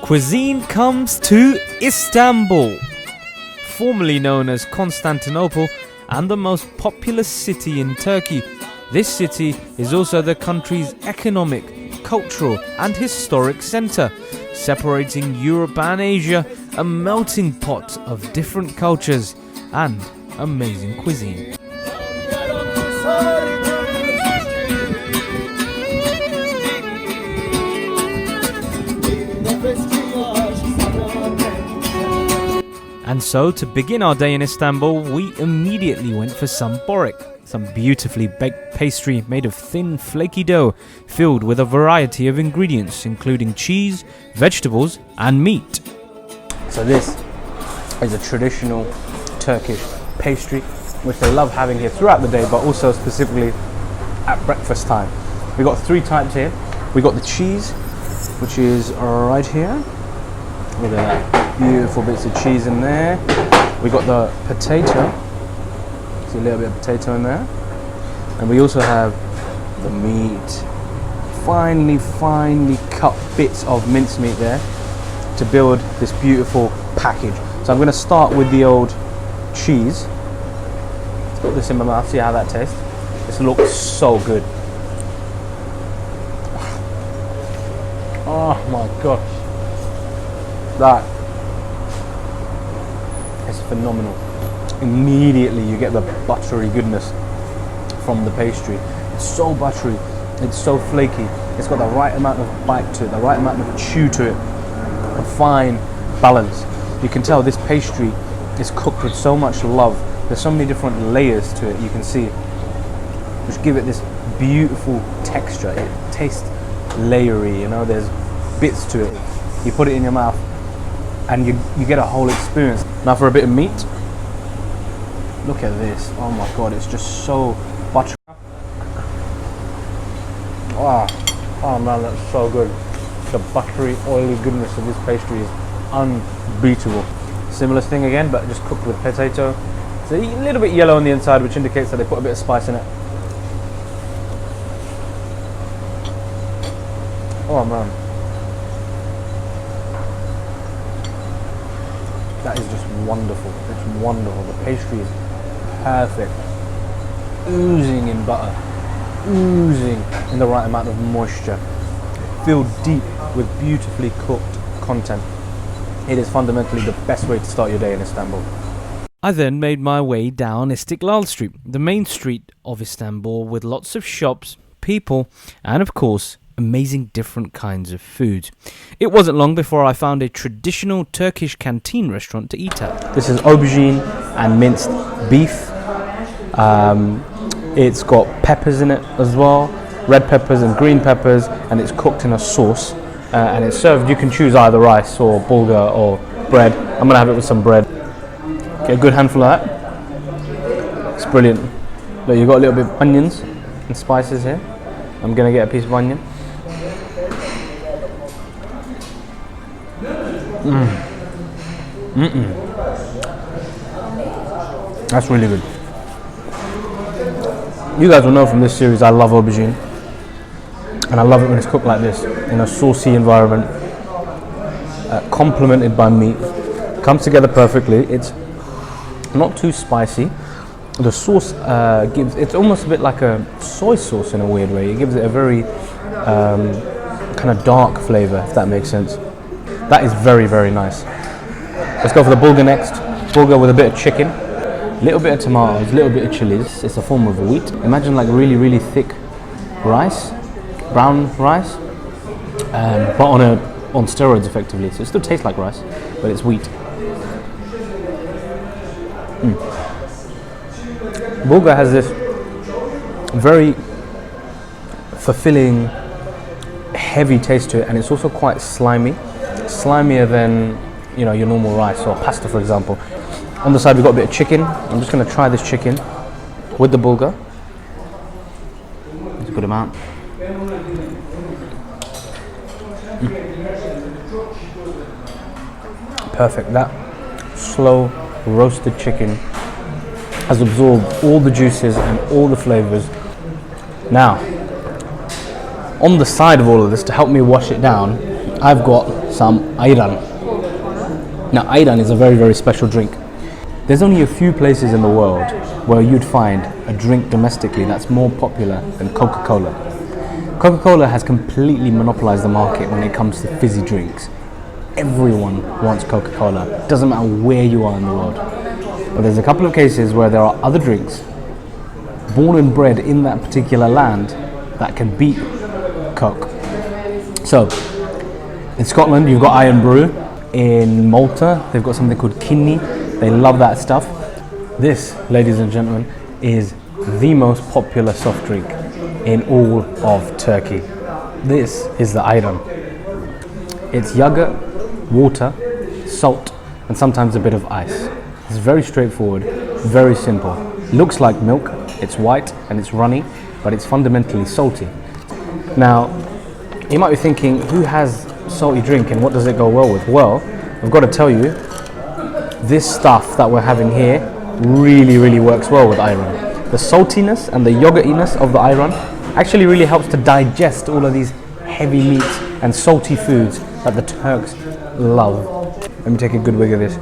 Cuisine comes to Istanbul, formerly known as Constantinople and the most populous city in Turkey. This city is also the country's economic, cultural and historic centre, separating Europe and Asia, a melting pot of different cultures and amazing cuisine. And so, to begin our day in Istanbul, we immediately went for some Boric, some beautifully baked pastry made of thin, flaky dough, filled with a variety of ingredients, including cheese, vegetables, and meat. So this is a traditional Turkish pastry, which they love having here throughout the day, but also specifically at breakfast time. We got three types here. We got the cheese, which is right here. Look at that. Beautiful bits of cheese in there. We got the potato. See a little bit of potato in there. And we also have the meat. Finely cut bits of mincemeat there to build this beautiful package. So I'm going to start with the old cheese. Let's put this in my mouth, see how that tastes. This looks so good. Oh my gosh. That is phenomenal. Immediately you get the buttery goodness from the pastry. It's so buttery, it's so flaky, it's got the right amount of bite to it, the right amount of chew to it, a fine balance. You can tell this pastry is cooked with so much love. There's so many different layers to it, you can see, which give it this beautiful texture. It tastes layery, you know, there's bits to it. You put it in your mouth and you get a whole experience. Now for a bit of meat, look at this. Oh my god, it's just so buttery. Oh man, that's so good. The buttery, oily goodness of this pastry is unbeatable. Similar thing again, but just cooked with potato. It's a little bit yellow on the inside, which indicates that they put a bit of spice in it. Oh man. That is just wonderful. It's wonderful. The pastry is perfect. Oozing in butter. Oozing in the right amount of moisture. Filled deep with beautifully cooked content. It is fundamentally the best way to start your day in Istanbul. I then made my way down Istiklal Street, the main street of Istanbul, with lots of shops, people, and of course, amazing different kinds of food. It wasn't long before I found a traditional Turkish canteen restaurant to eat at. This is aubergine and minced beef. It's got peppers in it as well, red peppers and green peppers, and it's cooked in a sauce. And it's served, you can choose either rice or bulgur or bread. I'm gonna have it with some bread. Get a good handful of that. It's brilliant. Look, you've got a little bit of onions and spices here. I'm gonna get a piece of onion. That's really good. You guys will know from this series I love aubergine, and I love it when it's cooked like this in a saucy environment, complemented by meat. Comes together perfectly. It's not too spicy. The sauce gives, it's almost a bit like a soy sauce in a weird way. It gives it a very kind of dark flavor, if that makes sense. That is very nice. Let's go for the bulgur next. Bulgur with a bit of chicken, a little bit of tomatoes, a little bit of chilies. It's a form of wheat. Imagine like really thick rice, brown rice, but on steroids effectively. So it still tastes like rice, but it's wheat. Bulgur has this very fulfilling, heavy taste to it, and it's also quite slimy. Slimier than, you know, your normal rice or pasta, for example. On the side we've got a bit of chicken. I'm just going to try this chicken with the bulgur. It's a good amount. Perfect. That slow roasted chicken has absorbed all the juices and all the flavors. Now, on the side of all of this, to help me wash it down, I've got some ayran. Now, ayran is a very, very special drink. There's only a few places in the world where you'd find a drink domestically that's more popular than Coca-Cola. Coca-Cola has completely monopolized the market when it comes to fizzy drinks. Everyone wants Coca-Cola. Doesn't matter where you are in the world. But there's a couple of cases where there are other drinks born and bred in that particular land that can beat Coke. So, in Scotland, you've got Iron Brew. In Malta, they've got something called Kinni. They love that stuff. This, ladies and gentlemen, is the most popular soft drink in all of Turkey. This is the ayran. It's yogurt, water, salt, and sometimes a bit of ice. It's very straightforward, very simple. Looks like milk, it's white and it's runny, but it's fundamentally salty. Now, you might be thinking, who has salty drink and what does it go well with? Well, I've got to tell you, this stuff that we're having here really, really works well with ayran. The saltiness and the yogurtiness of the ayran actually really helps to digest all of these heavy meats and salty foods that the Turks love. Let me take a good wig of this.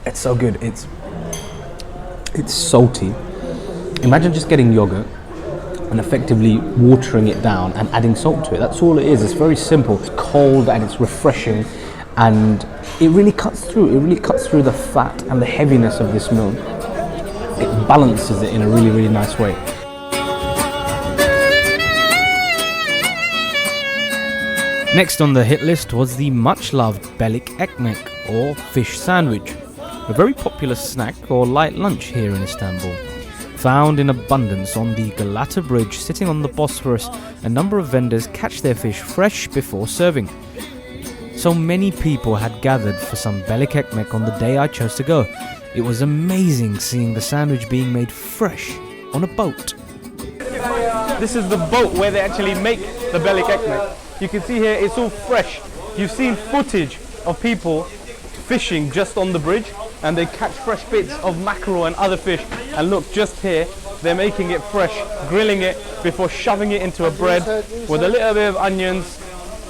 It's so good. It's salty. Imagine just getting yogurt and effectively watering it down and adding salt to it. That's all it is. It's very simple. It's cold and it's refreshing, and it really cuts through. It really cuts through the fat and the heaviness of this milk. It balances it in a really, really nice way. Next on the hit list was the much-loved belik ekmek, or fish sandwich, a very popular snack or light lunch here in Istanbul. Found in abundance on the Galata Bridge sitting on the Bosporus, a number of vendors catch their fish fresh before serving. So many people had gathered for some belik ekmek on the day I chose to go. It was amazing seeing the sandwich being made fresh on a boat. This is the boat where they actually make the belik ekmek. You can see here it's all fresh. You've seen footage of people fishing just on the bridge, and they catch fresh bits of mackerel and other fish, and look, just here they're making it fresh, grilling it before shoving it into a bread with a little bit of onions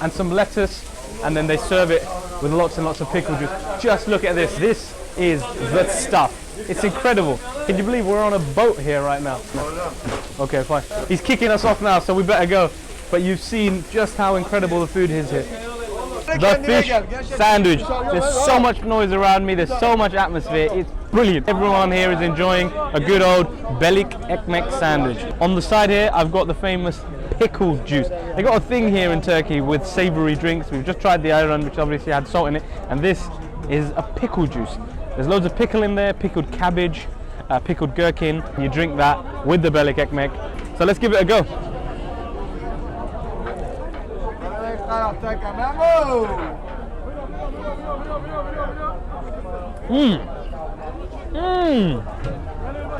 and some lettuce, and then they serve it with lots and lots of pickle juice. Just look at this. This is the stuff. It's incredible. Can you believe we're on a boat here right now? No. Okay, fine. He's kicking us off now, so we better go. But you've seen just how incredible the food is here. The fish sandwich. There's so much noise around me. There's so much atmosphere. It's brilliant. Everyone here is enjoying a good old belik ekmek sandwich. On the side here, I've got the famous pickle juice. They got a thing here in Turkey with savoury drinks. We've just tried the ayran, which obviously had salt in it, and this is a pickle juice. There's loads of pickle in there, pickled cabbage, pickled gherkin. You drink that with the belik ekmek. So let's give it a go.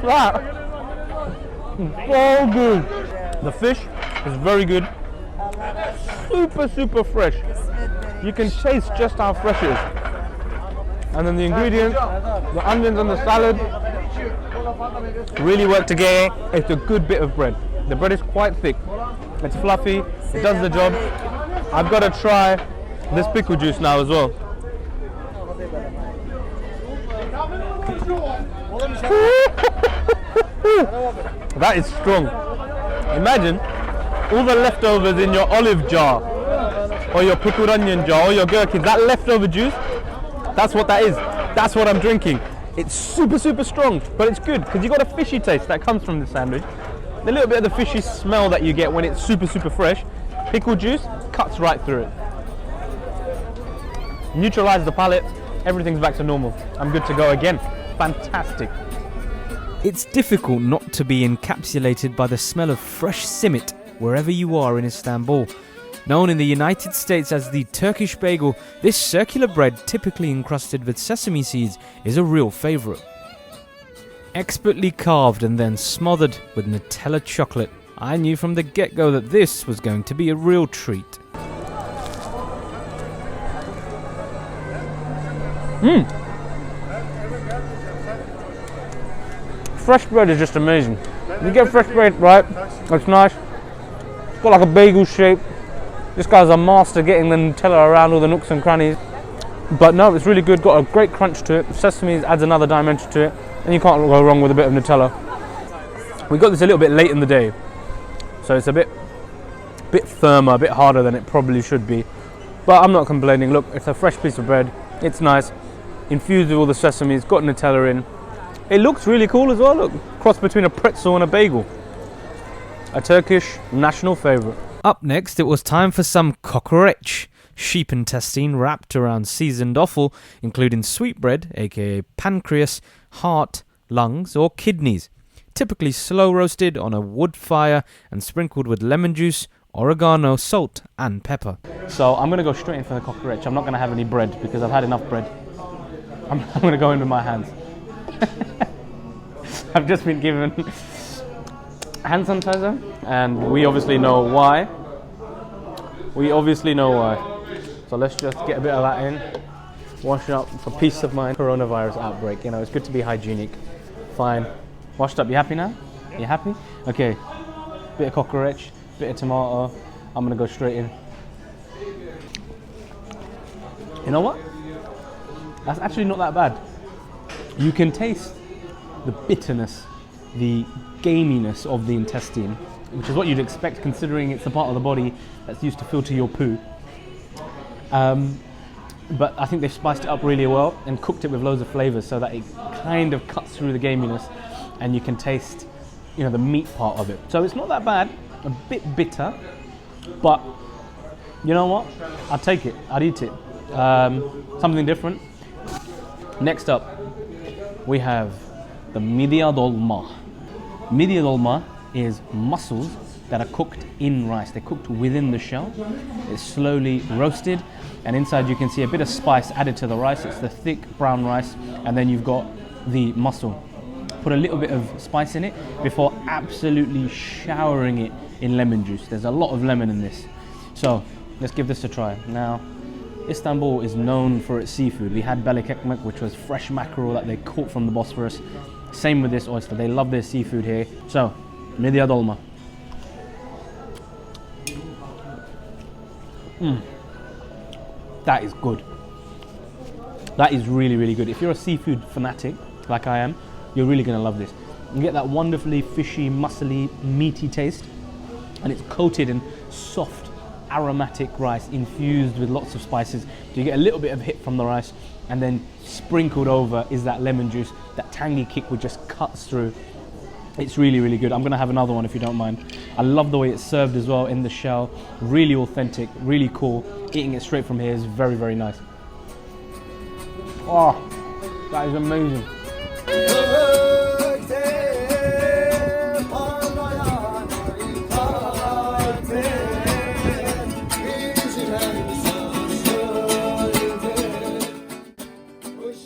That so good. The fish is very good. Super fresh. You can taste just how fresh it is. And then the ingredients, the onions and the salad, really work together. It's a good bit of bread. The bread is quite thick. It's fluffy. It does the job. I've got to try this pickle juice now as well. That is strong. Imagine all the leftovers in your olive jar or your pickled onion jar or your gherkin. That leftover juice, that's what that is. That's what I'm drinking. It's super strong, but it's good because you got a fishy taste that comes from the sandwich. The little bit of the fishy smell that you get when it's super fresh. Pickle juice cuts right through it. Neutralize the palate. Everything's back to normal. I'm good to go again. Fantastic. It's difficult not to be encapsulated by the smell of fresh simit wherever you are in Istanbul. Known in the United States as the Turkish Bagel, this circular bread typically encrusted with sesame seeds is a real favourite. Expertly carved and then smothered with Nutella chocolate, I knew from the get-go that this was going to be a real treat. Fresh bread is just amazing. You get fresh bread right, it's nice. got like a bagel shape. This guy's a master getting the Nutella around all the nooks and crannies. But no, it's really good, got a great crunch to it. Sesame adds another dimension to it, and you can't go wrong with a bit of Nutella. We got this a little bit late in the day, so it's a bit firmer, a bit harder than it probably should be. But I'm not complaining. Look, it's a fresh piece of bread. It's nice, infused with all the sesame. It's got Nutella in. It looks really cool as well. Look, cross between a pretzel and a bagel. A Turkish national favourite. Up next, it was time for some kokoreç, sheep intestine wrapped around seasoned offal, including sweetbread, aka pancreas, heart, lungs, or kidneys. Typically slow roasted on a wood fire and sprinkled with lemon juice, oregano, salt, and pepper. So I'm going to go straight in for the kokoreç. I'm not going to have any bread because I've had enough bread. I'm going to go in with my hands. I've just been given hand sanitizer, and we obviously know why. So let's just get a bit of that in. Wash up for peace of mind. Coronavirus outbreak. You know, it's good to be hygienic. Fine. Washed up. You happy now? You happy? Okay. Bit of kokoreç, bit of tomato. I'm gonna go straight in. You know what? That's actually not that bad. You can taste the bitterness, the gaminess of the intestine, which is what you'd expect considering it's the part of the body that's used to filter your poo. But I think they've spiced it up really well and cooked it with loads of flavors so that it kind of cuts through the gaminess and you can taste, you know, the meat part of it. So it's not that bad, a bit bitter, but you know what? I'll take it, I'd eat it. Something different. Next up, we have the midye dolma. Midye dolma is mussels that are cooked in rice. They're cooked within the shell. It's slowly roasted, and inside you can see a bit of spice added to the rice. It's the thick brown rice, and then you've got the mussel. Put a little bit of spice in it before absolutely showering it in lemon juice. There's a lot of lemon in this. So let's give this a try. Now, Istanbul is known for its seafood. We had börek ekmek, which was fresh mackerel that they caught from the Bosporus. Same with this oyster. They love their seafood here. So, midye dolma. That is good. That is really, really good. If you're a seafood fanatic, like I am, you're really going to love this. You get that wonderfully fishy, muscly, meaty taste, and it's coated in soft, aromatic rice infused with lots of spices. So you get a little bit of hit from the rice, and then sprinkled over is that lemon juice. That tangy kick which just cuts through. It's really, really good. I'm going to have another one if you don't mind. I love the way it's served as well in the shell. Really authentic, really cool. Eating it straight from here is very, very nice. Oh, that is amazing.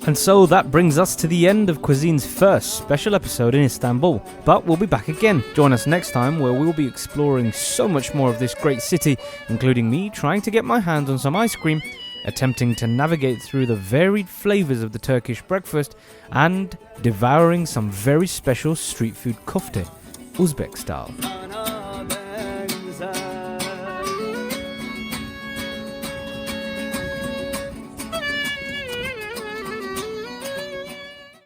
And so that brings us to the end of Cuisine's first special episode in Istanbul. But we'll be back again. Join us next time where we'll be exploring so much more of this great city, including me trying to get my hands on some ice cream, attempting to navigate through the varied flavours of the Turkish breakfast, and devouring some very special street food kofte, Uzbek style.